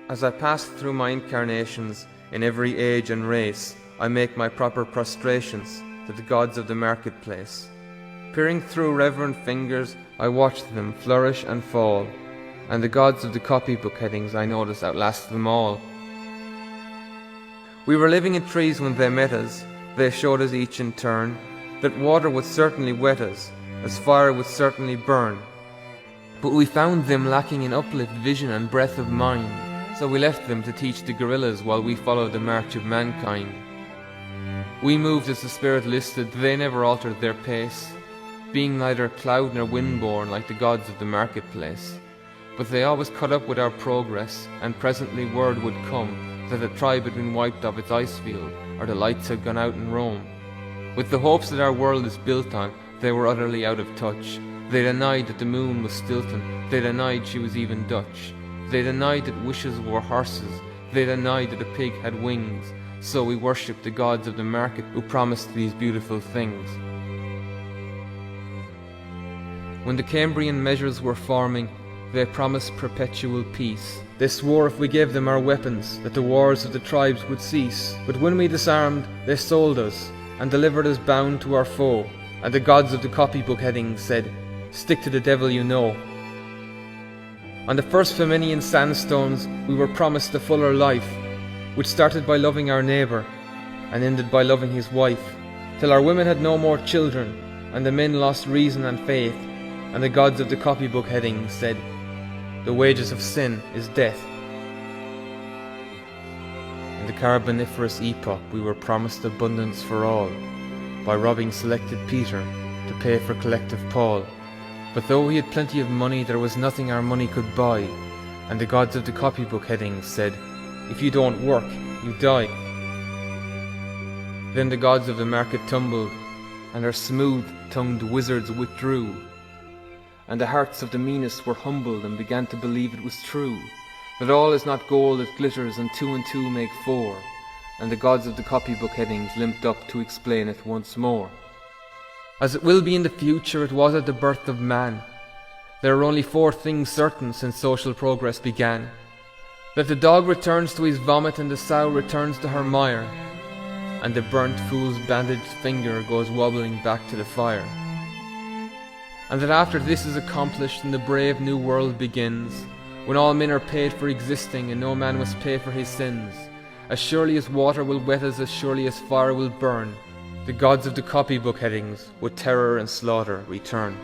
As I pass through my incarnations in every age and race, I make my proper prostrations to the gods of the marketplace. Peering through reverent fingers, I watch them flourish and fall, and the gods of the copybook headings I notice outlast them all. We were living in trees when they met us. They showed us each in turn that water would certainly wet us, as fire would certainly burn. But we found them lacking in uplift vision and breadth of mind, so we left them to teach the gorillas while we followed the march of mankind. We moved as the spirit listed, they never altered their pace, being neither cloud nor wind-borne like the gods of the marketplace. But they always caught up with our progress, and presently word would come that a tribe had been wiped off its icefield, or the lights had gone out in Rome. With the hopes that our world is built on, they were utterly out of touch. They denied that the moon was Stilton, they denied she was even Dutch. They denied that wishes were horses, they denied that a pig had wings. So we worshipped the gods of the market who promised these beautiful things. When the Cambrian measures were forming, they promised perpetual peace. They swore if we gave them our weapons, that the wars of the tribes would cease. But when we disarmed, they sold us, and delivered us bound to our foe. And the gods of the copybook headings said, "Stick to the devil you know." On the first Feminian sandstones, we were promised a fuller life, which started by loving our neighbour, and ended by loving his wife, till our women had no more children, and the men lost reason and faith. And the gods of the copybook headings said, "The wages of sin is death." In the Carboniferous epoch we were promised abundance for all, by robbing selected Peter to pay for collective Paul. But though he had plenty of money, there was nothing our money could buy. And the gods of the copybook headings said, "If you don't work, you die." Then the gods of the market tumbled, and their smooth-tongued wizards withdrew. And the hearts of the meanest were humbled and began to believe it was true, that all is not gold that glitters, and 2 and 2 make 4. And the gods of the copybook headings limped up to explain it once more. As it will be in the future, it was at the birth of man. There are only 4 things certain since social progress began: that the dog returns to his vomit, and the sow returns to her mire, and the burnt fool's bandaged finger goes wobbling back to the fire. And that after this is accomplished and the brave new world begins, when all men are paid for existing and no man must pay for his sins, as surely as water will wet us, as surely as fire will burn, the gods of the copybook headings with terror and slaughter return.